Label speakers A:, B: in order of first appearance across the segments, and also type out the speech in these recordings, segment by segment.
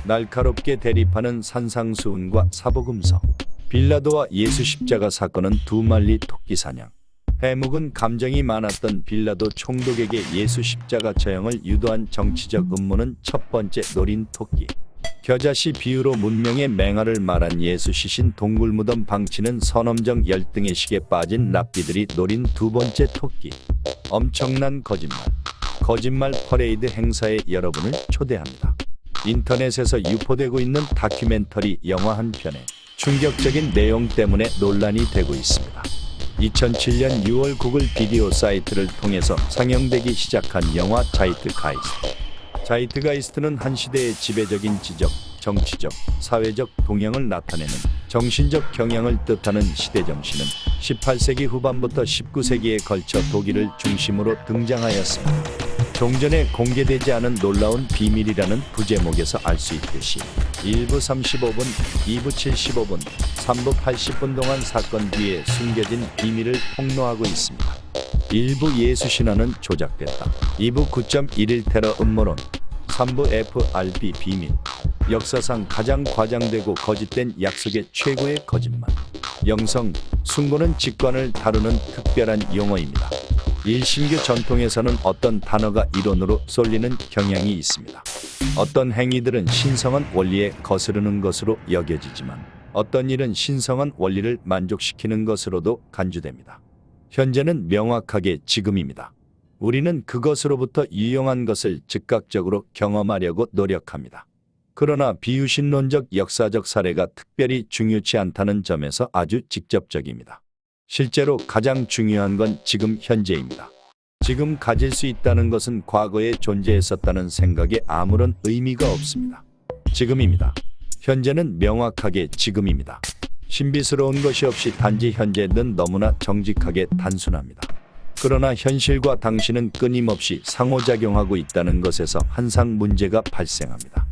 A: 날카롭게 대립하는 산상수훈과 사복음서. 빌라도와 예수 십자가 사건은 두말리 토끼 사냥. 해묵은 감정이 많았던 빌라도 총독에게 예수 십자가 처형을 유도한 정치적 음모는 첫 번째 노린 토끼. 겨자씨 비유로 문명의 맹활을 말한 예수 시신 동굴무덤 방치는 선엄정 열등의 식에 빠진 랍비들이 노린 두 번째 토끼. 엄청난 거짓말. 거짓말 퍼레이드 행사에 여러분을 초대합니다. 인터넷에서 유포되고 있는 다큐멘터리 영화 한 편에 충격적인 내용 때문에 논란이 되고 있습니다. 2007년 6월 구글 비디오 사이트를 통해서 상영되기 시작한 영화 자이트가이스트. 자이트가이스트는 한 시대의 지배적인 지적, 정치적, 사회적 동향을 나타내는 정신적 경향을 뜻하는 시대정신은 18세기 후반부터 19세기에 걸쳐 독일을 중심으로 등장하였습니다. 종전에 공개되지 않은 놀라운 비밀이라는 부제목에서 알 수 있듯이 1부 35분, 2부 75분, 3부 80분 동안 사건 뒤에 숨겨진 비밀을 폭로하고 있습니다. 1부 예수 신화는 조작됐다. 2부 9.11 테러 음모론. 3부 FRB 비밀. 역사상 가장 과장되고 거짓된 약속의 최고의 거짓말. 영성, 숭고는 직관을 다루는 특별한 용어입니다. 일신교 전통에서는 어떤 단어가 이론으로 쏠리는 경향이 있습니다. 어떤 행위들은 신성한 원리에 거스르는 것으로 여겨지지만 어떤 일은 신성한 원리를 만족시키는 것으로도 간주됩니다. 현재는 명확하게 지금입니다. 우리는 그것으로부터 유용한 것을 즉각적으로 경험하려고 노력합니다. 그러나 비유신론적 역사적 사례가 특별히 중요치 않다는 점에서 아주 직접적입니다. 실제로 가장 중요한 건 지금 현재입니다. 지금 가질 수 있다는 것은 과거에 존재했었다는 생각에 아무런 의미가 없습니다. 지금입니다. 현재는 명확하게 지금입니다. 신비스러운 것이 없이 단지 현재는 너무나 정직하게 단순합니다. 그러나 현실과 당신은 끊임없이 상호작용하고 있다는 것에서 항상 문제가 발생합니다.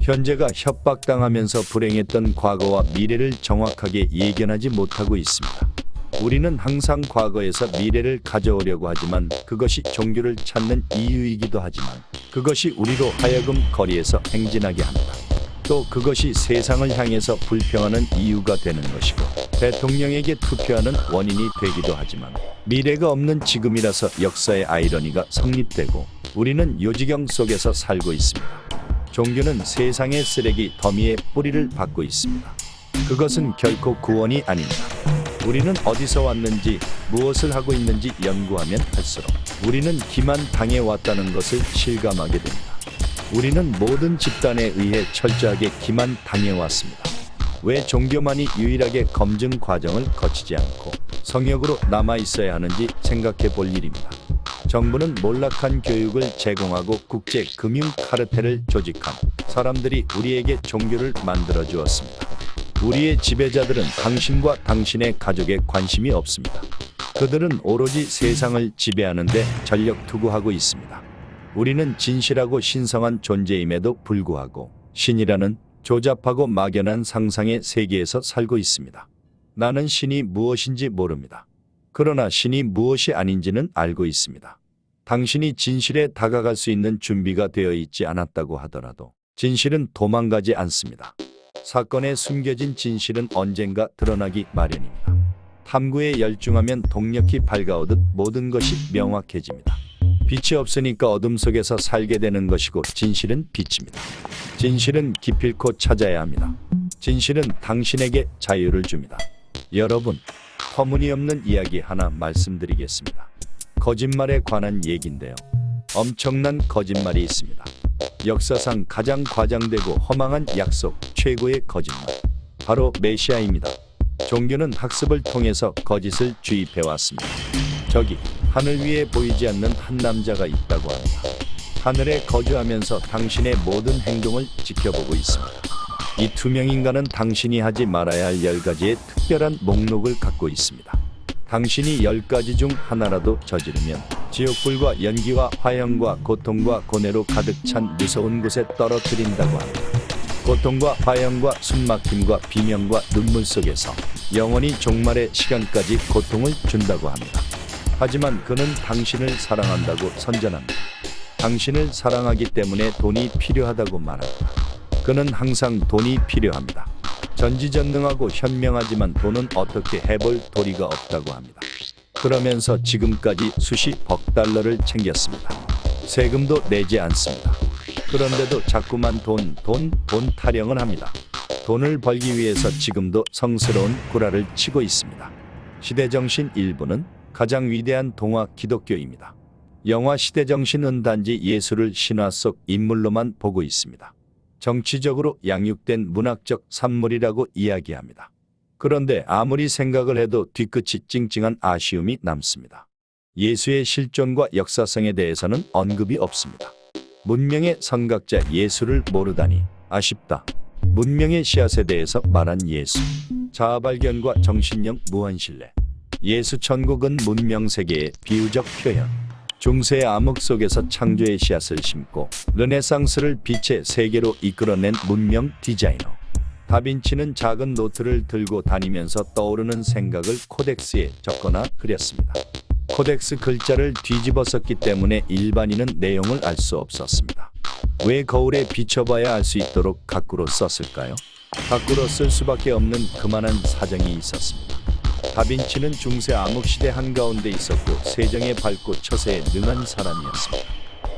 A: 현재가 협박당하면서 불행했던 과거와 미래를 정확하게 예견하지 못하고 있습니다. 우리는 항상 과거에서 미래를 가져오려고 하지만 그것이 종교를 찾는 이유이기도 하지만 그것이 우리로 하여금 거리에서 행진하게 합니다. 또 그것이 세상을 향해서 불평하는 이유가 되는 것이고 대통령에게 투표하는 원인이 되기도 하지만 미래가 없는 지금이라서 역사의 아이러니가 성립되고 우리는 요지경 속에서 살고 있습니다. 종교는 세상의 쓰레기 더미에 뿌리를 받고 있습니다. 그것은 결코 구원이 아닙니다. 우리는 어디서 왔는지 무엇을 하고 있는지 연구하면 할수록 우리는 기만 당해왔다는 것을 실감하게 됩니다. 우리는 모든 집단에 의해 철저하게 기만 당해왔습니다. 왜 종교만이 유일하게 검증 과정을 거치지 않고 성역으로 남아있어야 하는지 생각해 볼 일입니다. 정부는 몰락한 교육을 제공하고 국제 금융 카르텔을 조직한 사람들이 우리에게 종교를 만들어 주었습니다. 우리의 지배자들은 당신과 당신의 가족에 관심이 없습니다. 그들은 오로지 세상을 지배하는 데 전력 투구하고 있습니다. 우리는 진실하고 신성한 존재임에도 불구하고 신이라는 조잡하고 막연한 상상의 세계에서 살고 있습니다. 나는 신이 무엇인지 모릅니다. 그러나 신이 무엇이 아닌지는 알고 있습니다. 당신이 진실에 다가갈 수 있는 준비가 되어 있지 않았다고 하더라도 진실은 도망가지 않습니다. 사건에 숨겨진 진실은 언젠가 드러나기 마련입니다. 탐구에 열중하면 동력이 밝아오듯 모든 것이 명확해집니다. 빛이 없으니까 어둠 속에서 살게 되는 것이고 진실은 빛입니다. 진실은 기필코 찾아야 합니다. 진실은 당신에게 자유를 줍니다. 여러분, 터무니없는 이야기 하나 말씀드리겠습니다. 거짓말에 관한 얘기인데요. 엄청난 거짓말이 있습니다. 역사상 가장 과장되고 허망한 약속, 최고의 거짓말. 바로 메시아입니다. 종교는 학습을 통해서 거짓을 주입해왔습니다. 저기 하늘 위에 보이지 않는 한 남자가 있다고 합니다. 하늘에 거주하면서 당신의 모든 행동을 지켜보고 있습니다. 이 투명인간은 당신이 하지 말아야 할 10가지의 특별한 목록을 갖고 있습니다. 당신이 10가지 중 하나라도 저지르면 지옥불과 연기와 화형과 고통과 고뇌로 가득 찬 무서운 곳에 떨어뜨린다고 합니다. 고통과 화형과 숨막힘과 비명과 눈물 속에서 영원히 종말의 시간까지 고통을 준다고 합니다. 하지만 그는 당신을 사랑한다고 선전합니다. 당신을 사랑하기 때문에 돈이 필요하다고 말합니다. 그는 항상 돈이 필요합니다. 전지전능하고 현명하지만 돈은 어떻게 해볼 도리가 없다고 합니다. 그러면서 지금까지 수십억 달러를 챙겼습니다. 세금도 내지 않습니다. 그런데도 자꾸만 돈 타령을 합니다. 돈을 벌기 위해서 지금도 성스러운 구라를 치고 있습니다. 시대정신 일부는 가장 위대한 동화 기독교입니다. 영화 시대정신은 단지 예수를 신화 속 인물로만 보고 있습니다. 정치적으로 양육된 문학적 산물이라고 이야기합니다. 그런데 아무리 생각을 해도 뒤끝이 찡찡한 아쉬움이 남습니다. 예수의 실존과 역사성에 대해서는 언급이 없습니다. 문명의 선각자 예수를 모르다니 아쉽다. 문명의 씨앗에 대해서 말한 예수. 자아발견과 정신력 무한신뢰. 예수 천국은 문명 세계의 비유적 표현. 중세의 암흑 속에서 창조의 씨앗을 심고 르네상스를 빛의 세계로 이끌어낸 문명 디자이너. 다빈치는 작은 노트를 들고 다니면서 떠오르는 생각을 코덱스에 적거나 그렸습니다. 코덱스 글자를 뒤집어 썼기 때문에 일반인은 내용을 알 수 없었습니다. 왜 거울에 비춰봐야 알 수 있도록 가꾸로 썼을까요? 가꾸로 쓸 수밖에 없는 그만한 사정이 있었습니다. 다빈치는 중세 암흑시대 한가운데 있었고 세정에 밝고 처세에 능한 사람이었습니다.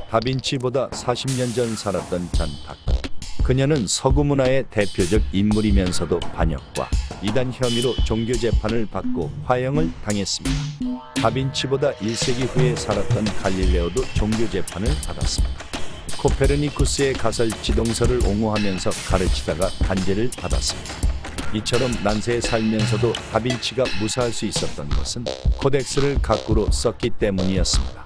A: 다빈치보다 40년 전 살았던 잔탁. 그녀는 서구 문화의 대표적 인물이면서도 반역과 이단 혐의로 종교 재판을 받고 화형을 당했습니다. 다빈치보다 1세기 후에 살았던 갈릴레오도 종교 재판을 받았습니다. 코페르니쿠스의 가설 지동설을 옹호하면서 가르치다가 단죄를 받았습니다. 이처럼 난세에 살면서도 다빈치가 무사할 수 있었던 것은 코덱스를 가꾸로 썼기 때문이었습니다.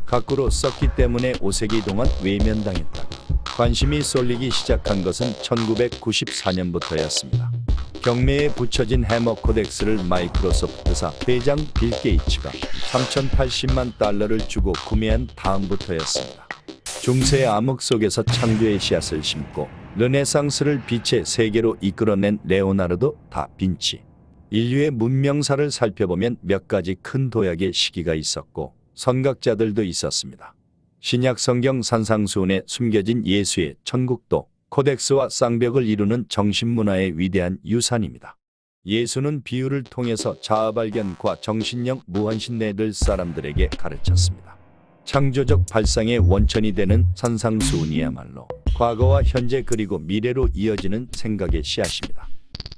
A: 가꾸로 썼기 때문에 5세기 동안 외면당했다가 관심이 쏠리기 시작한 것은 1994년부터였습니다. 경매에 붙여진 해머 코덱스를 마이크로소프트사 회장 빌 게이츠가 3,080만 달러를 주고 구매한 다음부터였습니다. 중세의 암흑 속에서 창조의 씨앗을 심고 르네상스를 빛의 세계로 이끌어낸 레오나르도 다빈치. 인류의 문명사를 살펴보면 몇 가지 큰 도약의 시기가 있었고 선각자들도 있었습니다. 신약 성경 산상수훈에 숨겨진 예수의 천국도 코덱스와 쌍벽을 이루는 정신문화의 위대한 유산입니다. 예수는 비유를 통해서 자아발견과 정신력 무한신뢰를 사람들에게 가르쳤습니다. 창조적 발상의 원천이 되는 산상수훈이야말로 과거와 현재 그리고 미래로 이어지는 생각의 씨앗입니다.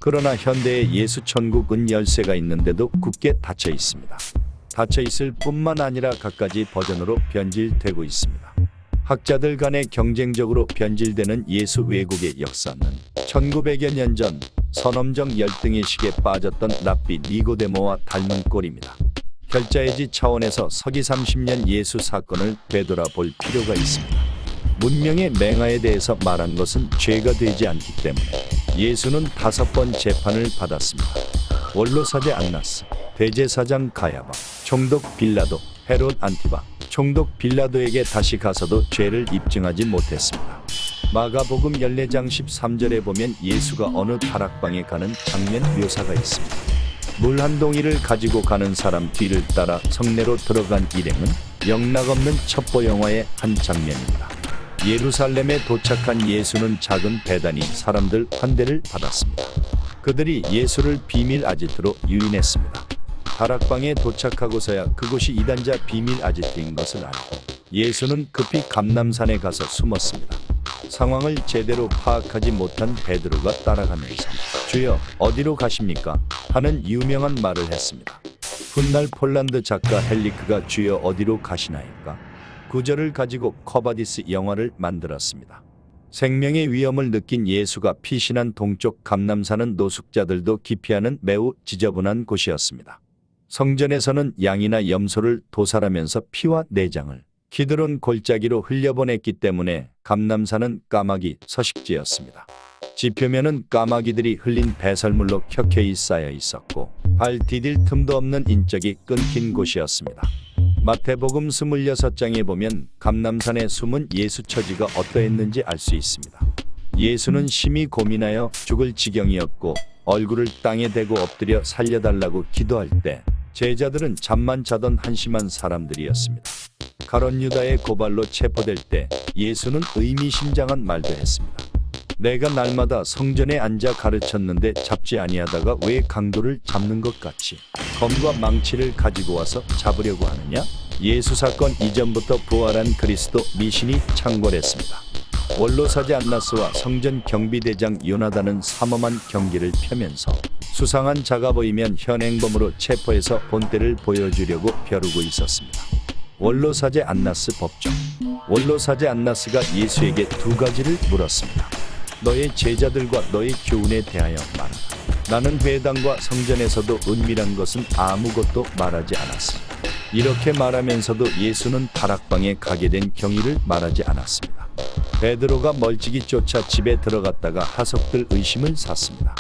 A: 그러나 현대의 예수 천국은 열쇠가 있는데도 굳게 닫혀 있습니다. 닫혀 있을 뿐만 아니라 갖가지 버전으로 변질되고 있습니다. 학자들 간에 경쟁적으로 변질되는 예수 왜곡의 역사는 1900여 년 전 선엄정 열등의 식에 빠졌던 랍비 니고데모와 닮은 꼴입니다. 결자해지 차원에서 서기 30년 예수 사건을 되돌아볼 필요가 있습니다. 문명의 맹아에 대해서 말한 것은 죄가 되지 않기 때문에 예수는 5번 재판을 받았습니다. 원로사제 안나스, 대제사장 가야바, 총독 빌라도, 헤롯 안티바, 총독 빌라도에게 다시 가서도 죄를 입증하지 못했습니다. 마가복음 14장 13절에 보면 예수가 어느 다락방에 가는 장면 묘사가 있습니다. 물 한 동이를 가지고 가는 사람 뒤를 따라 성내로 들어간 일행은 영락없는 첩보 영화의 한 장면입니다. 예루살렘에 도착한 예수는 작은 배단이 사람들 환대를 받았습니다. 그들이 예수를 비밀 아지트로 유인했습니다. 다락방에 도착하고서야 그곳이 이단자 비밀 아지트인 것을 알고 예수는 급히 감람산에 가서 숨었습니다. 상황을 제대로 파악하지 못한 베드로가 따라가면서 주여 어디로 가십니까? 하는 유명한 말을 했습니다. 훗날 폴란드 작가 헬리크가 주여 어디로 가시나이까? 구절을 가지고 커바디스 영화를 만들었습니다. 생명의 위험을 느낀 예수가 피신한 동쪽 감람산은 노숙자들도 기피하는 매우 지저분한 곳이었습니다. 성전에서는 양이나 염소를 도살하면서 피와 내장을 기드론 골짜기로 흘려보냈기 때문에 감람산은 까마귀 서식지였습니다. 지표면은 까마귀들이 흘린 배설물로 켜켜이 쌓여 있었고 발 디딜 틈도 없는 인적이 끊긴 곳이었습니다. 마태복음 26장에 보면 감람산에 숨은 예수 처지가 어떠했는지 알 수 있습니다. 예수는 심히 고민하여 죽을 지경이었고 얼굴을 땅에 대고 엎드려 살려달라고 기도할 때 제자들은 잠만 자던 한심한 사람들이었습니다. 가롯 유다의 고발로 체포될 때 예수는 의미심장한 말도 했습니다. 내가 날마다 성전에 앉아 가르쳤는데 잡지 아니하다가 왜 강도를 잡는 것 같이 검과 망치를 가지고 와서 잡으려고 하느냐? 예수 사건 이전부터 부활한 그리스도 미신이 창궐했습니다. 원로사제 안나스와 성전 경비대장 요나단은 삼엄한 경기를 펴면서 수상한 자가 보이면 현행범으로 체포해서 본때를 보여주려고 벼르고 있었습니다. 원로사제 안나스 법정. 원로사제 안나스가 예수에게 두 가지를 물었습니다. 너의 제자들과 너의 교훈에 대하여 말하라. 나는 회당과 성전에서도 은밀한 것은 아무것도 말하지 않았습니다. 이렇게 말하면서도 예수는 다락방에 가게 된 경위를 말하지 않았습니다. 베드로가 멀찍이 쫓아 집에 들어갔다가 하석들 의심을 샀습니다.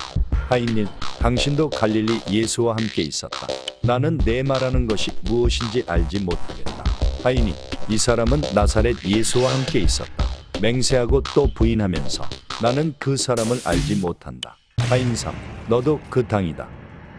A: 하인님, 당신도 갈릴리 예수와 함께 있었다. 나는 내 말하는 것이 무엇인지 알지 못하겠다. 하인이, 이 사람은 나사렛 예수와 함께 있었다. 맹세하고 또 부인하면서 나는 그 사람을 알지 못한다. 하인 3, 너도 그 당이다.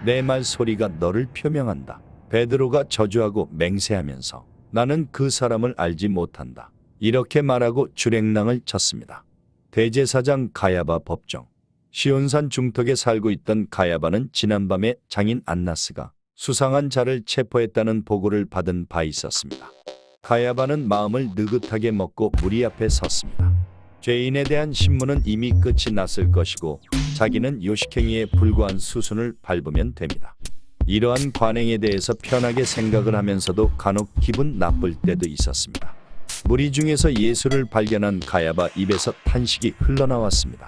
A: 내 말 소리가 너를 표명한다. 베드로가 저주하고 맹세하면서 나는 그 사람을 알지 못한다. 이렇게 말하고 주랭랑을 쳤습니다. 대제사장 가야바 법정. 시온산 중턱에 살고 있던 가야바는 지난밤에 장인 안나스가 수상한 자를 체포했다는 보고를 받은 바 있었습니다. 가야바는 마음을 느긋하게 먹고 무리 앞에 섰습니다. 죄인에 대한 신문은 이미 끝이 났을 것이고 자기는 요식행위에 불과한 수순을 밟으면 됩니다. 이러한 관행에 대해서 편하게 생각을 하면서도 간혹 기분 나쁠 때도 있었습니다. 무리 중에서 예수를 발견한 가야바 입에서 탄식이 흘러나왔습니다.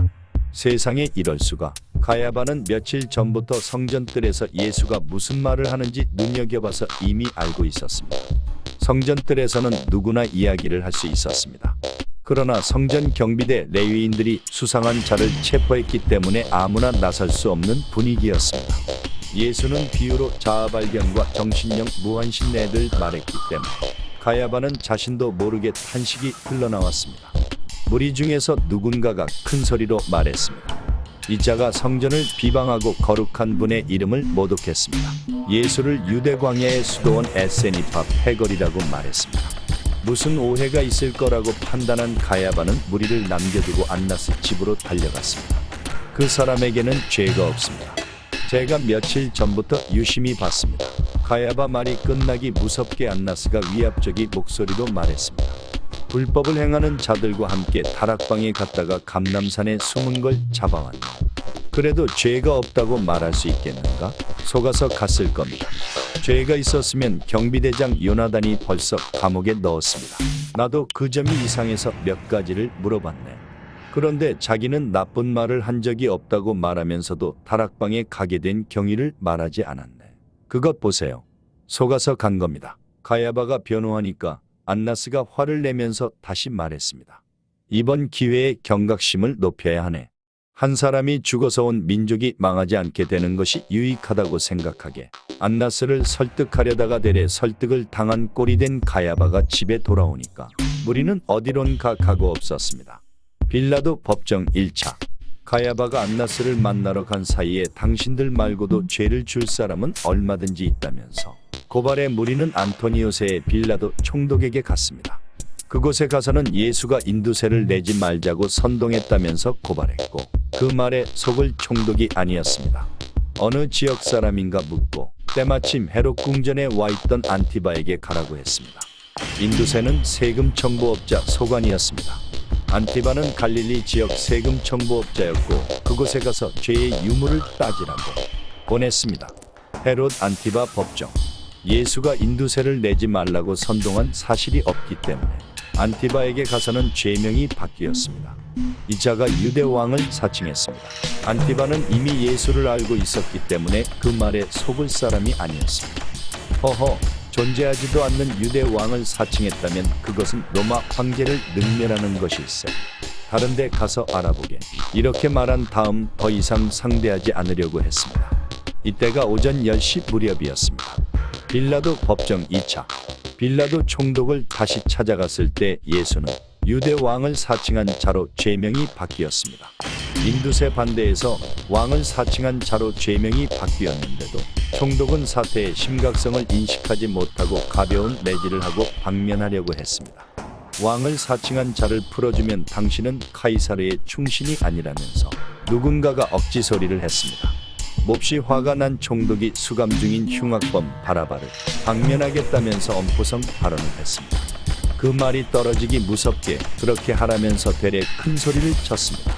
A: 세상에 이럴 수가. 가야바는 며칠 전부터 성전뜰에서 예수가 무슨 말을 하는지 눈여겨봐서 이미 알고 있었습니다. 성전뜰에서는 누구나 이야기를 할 수 있었습니다. 그러나 성전 경비대 레위인들이 수상한 자를 체포했기 때문에 아무나 나설 수 없는 분위기였습니다. 예수는 비유로 자아 발견과 정신력 무한신뢰를 말했기 때문에 가야바는 자신도 모르게 탄식이 흘러나왔습니다. 무리 중에서 누군가가 큰 소리로 말했습니다. 이 자가 성전을 비방하고 거룩한 분의 이름을 모독했습니다. 예수를 유대 광야의 수도원 에세니파 패거리라고 말했습니다. 무슨 오해가 있을 거라고 판단한 가야바는 무리를 남겨두고 안나스 집으로 달려갔습니다. 그 사람에게는 죄가 없습니다. 제가 며칠 전부터 유심히 봤습니다. 가야바 말이 끝나기 무섭게 안나스가 위압적인 목소리로 말했습니다. 불법을 행하는 자들과 함께 다락방에 갔다가 감람산에 숨은 걸 잡아왔네. 그래도 죄가 없다고 말할 수 있겠는가? 속아서 갔을 겁니다. 죄가 있었으면 경비대장 요나단이 벌써 감옥에 넣었습니다. 나도 그 점이 이상해서 몇 가지를 물어봤네. 그런데 자기는 나쁜 말을 한 적이 없다고 말하면서도 다락방에 가게 된 경위를 말하지 않았네. 그것 보세요. 속아서 간 겁니다. 가야바가 변호하니까 안나스가 화를 내면서 다시 말했습니다. 이번 기회에 경각심을 높여야 하네. 한 사람이 죽어서 온 민족이 망하지 않게 되는 것이 유익하다고 생각하게 안나스를 설득하려다가 대래 설득을 당한 꼴이 된 가야바가 집에 돌아오니까 무리는 어디론가 가고 없었습니다. 빌라도 법정 1차. 가야바가 안나스를 만나러 간 사이에 당신들 말고도 죄를 줄 사람은 얼마든지 있다면서 고발의 무리는 안토니오세의 빌라도 총독에게 갔습니다. 그곳에 가서는 예수가 인두세를 내지 말자고 선동했다면서 고발했고 그 말에 속을 총독이 아니었습니다. 어느 지역 사람인가 묻고 때마침 헤롯 궁전에 와 있던 안티바에게 가라고 했습니다. 인두세는 세금 청부업자 소관이었습니다. 안티바는 갈릴리 지역 세금 청부업자였고 그곳에 가서 죄의 유무를 따지라고 보냈습니다. 헤롯 안티바 법정. 예수가 인두세를 내지 말라고 선동한 사실이 없기 때문에 안티바에게 가서는 죄명이 바뀌었습니다. 이 자가 유대 왕을 사칭했습니다. 안티바는 이미 예수를 알고 있었기 때문에 그 말에 속을 사람이 아니었습니다. 허허, 존재하지도 않는 유대 왕을 사칭했다면 그것은 로마 황제를 능멸하는 것일세. 다른 데 가서 알아보게. 이렇게 말한 다음 더 이상 상대하지 않으려고 했습니다. 이때가 오전 10시 무렵이었습니다. 빌라도 법정 2차. 빌라도 총독을 다시 찾아갔을 때 예수는 유대 왕을 사칭한 자로 죄명이 바뀌었습니다. 인두세 반대에서 왕을 사칭한 자로 죄명이 바뀌었는데도 총독은 사태의 심각성을 인식하지 못하고 가벼운 매질을 하고 방면하려고 했습니다. 왕을 사칭한 자를 풀어주면 당신은 카이사르의 충신이 아니라면서 누군가가 억지 소리를 했습니다. 몹시 화가 난 총독이 수감 중인 흉악범 바라바를 방면하겠다면서 엄포성 발언을 했습니다. 그 말이 떨어지기 무섭게 그렇게 하라면서 되레 큰 소리를 쳤습니다.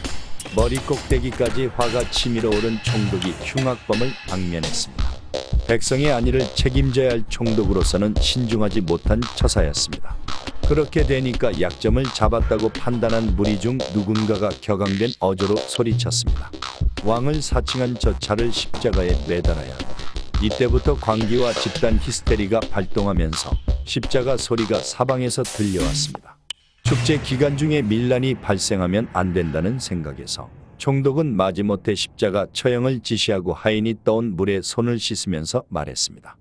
A: 머리 꼭대기까지 화가 치밀어 오른 총독이 흉악범을 방면했습니다. 백성의 안위를 책임져야 할 총독으로서는 신중하지 못한 처사였습니다. 그렇게 되니까 약점을 잡았다고 판단한 무리 중 누군가가 격앙된 어조로 소리쳤습니다. 왕을 사칭한 저 차를 십자가에 매달아야 한다. 이때부터 광기와 집단 히스테리가 발동하면서 십자가 소리가 사방에서 들려왔습니다. 축제 기간 중에 밀란이 발생하면 안 된다는 생각에서 총독은 마지못해 십자가 처형을 지시하고 하인이 떠온 물에 손을 씻으면서 말했습니다.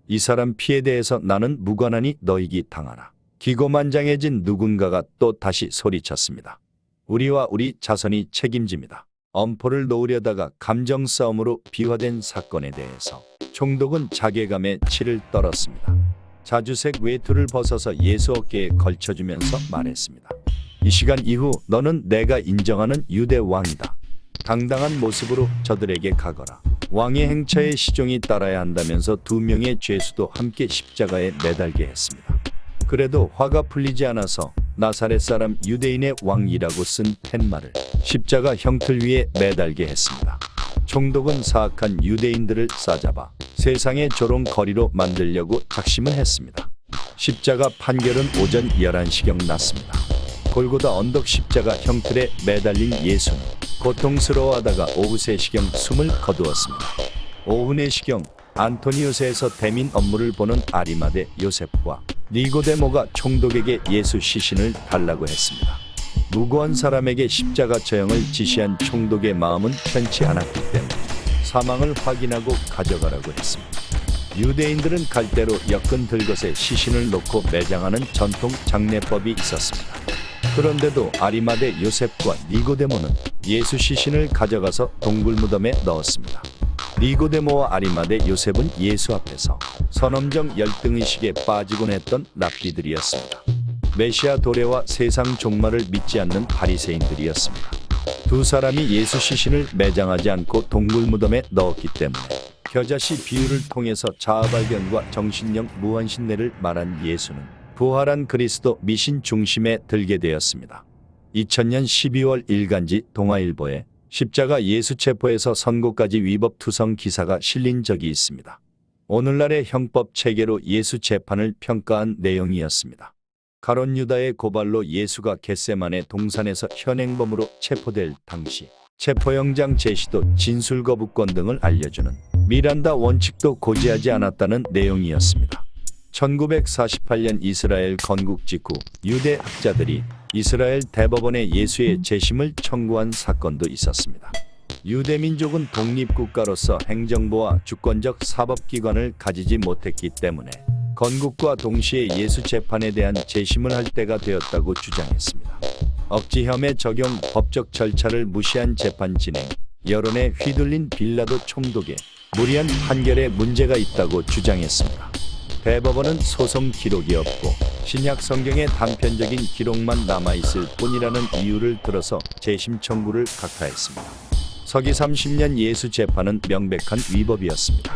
A: 이 사람 피에 대해서 나는 무관하니 너희기 당하라. 기고만장해진 누군가가 또 다시 소리쳤습니다. 우리와 우리 자손이 책임집니다. 엄포를 놓으려다가 감정 싸움으로 비화된 사건에 대해서 총독은 자괴감에 치를 떨었습니다. 자주색 외투를 벗어서 예수 어깨에 걸쳐주면서 말했습니다. 이 시간 이후 너는 내가 인정하는 유대 왕이다. 당당한 모습으로 저들에게 가거라. 왕의 행차에 시종이 따라야 한다면서 두 명의 죄수도 함께 십자가에 매달게 했습니다. 그래도 화가 풀리지 않아서 나사렛 사람 유대인의 왕이라고 쓴 팻말을 십자가 형틀 위에 매달게 했습니다. 총독은 사악한 유대인들을 싸잡아 세상의 조롱거리로 만들려고 작심을 했습니다. 십자가 판결은 오전 11시경 났습니다. 골고다 언덕 십자가 형틀에 매달린 예수는 고통스러워하다가 오후 3시경 숨을 거두었습니다. 오후 4시경 안토니우스에서 대민 업무를 보는 아리마대 요셉과 니고데모가 총독에게 예수 시신을 달라고 했습니다. 무고한 사람에게 십자가 처형을 지시한 총독의 마음은 편치 않았기 때문에 사망을 확인하고 가져가라고 했습니다. 유대인들은 갈대로 엮은 들것에 시신을 놓고 매장하는 전통 장례법이 있었습니다. 그런데도 아리마대 요셉과 니고데모는 예수 시신을 가져가서 동굴 무덤에 넣었습니다. 니고데모와 아리마대 요셉은 예수 앞에서 선엄정 열등의식에 빠지곤 했던 랍비들이었습니다. 메시아 도래와 세상 종말을 믿지 않는 바리새인들이었습니다. 두 사람이 예수 시신을 매장하지 않고 동굴 무덤에 넣었기 때문에 겨자씨 비유를 통해서 자아발견과 정신력 무한신뢰를 말한 예수는 부활한 그리스도 미신 중심에 들게 되었습니다. 2000년 12월 일간지 동아일보에 십자가 예수 체포에서 선고까지 위법 투성 기사가 실린 적이 있습니다. 오늘날의 형법 체계로 예수 재판을 평가한 내용이었습니다. 가롯 유다의 고발로 예수가 겟세마네 동산에서 현행범으로 체포될 당시 체포영장 제시도 진술거부권 등을 알려주는 미란다 원칙도 고지하지 않았다는 내용이었습니다. 1948년 이스라엘 건국 직후 유대 학자들이 이스라엘 대법원에 예수의 재심을 청구한 사건도 있었습니다. 유대 민족은 독립국가로서 행정부와 주권적 사법기관을 가지지 못했기 때문에 건국과 동시에 예수 재판에 대한 재심을 할 때가 되었다고 주장했습니다. 억지혐의 적용, 법적 절차를 무시한 재판 진행, 여론에 휘둘린 빌라도 총독의 무리한 판결에 문제가 있다고 주장했습니다. 대법원은 소송 기록이 없고 신약 성경의 단편적인 기록만 남아있을 뿐이라는 이유를 들어서 재심 청구를 각하했습니다. 서기 30년 예수 재판은 명백한 위법이었습니다.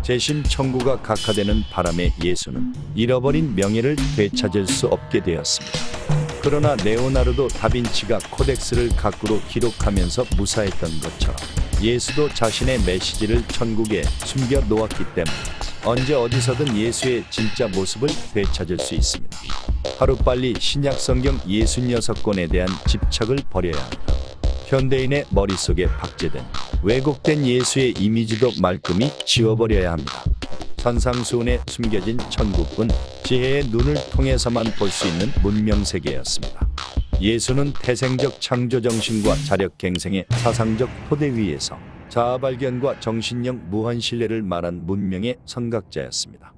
A: 재심 청구가 각하되는 바람에 예수는 잃어버린 명예를 되찾을 수 없게 되었습니다. 그러나 레오나르도 다빈치가 코덱스를 거꾸로 기록하면서 무사했던 것처럼 예수도 자신의 메시지를 천국에 숨겨 놓았기 때문에 언제 어디서든 예수의 진짜 모습을 되찾을 수 있습니다. 하루빨리 신약 성경 66권에 대한 집착을 버려야 합니다. 현대인의 머릿속에 박제된 왜곡된 예수의 이미지도 말끔히 지워버려야 합니다. 산상수훈에 숨겨진 천국은 지혜의 눈을 통해서만 볼 수 있는 문명세계였습니다. 예수는 태생적 창조정신과 자력갱생의 사상적 토대 위에서 자아발견과 정신력 무한신뢰를 말한 문명의 선각자였습니다.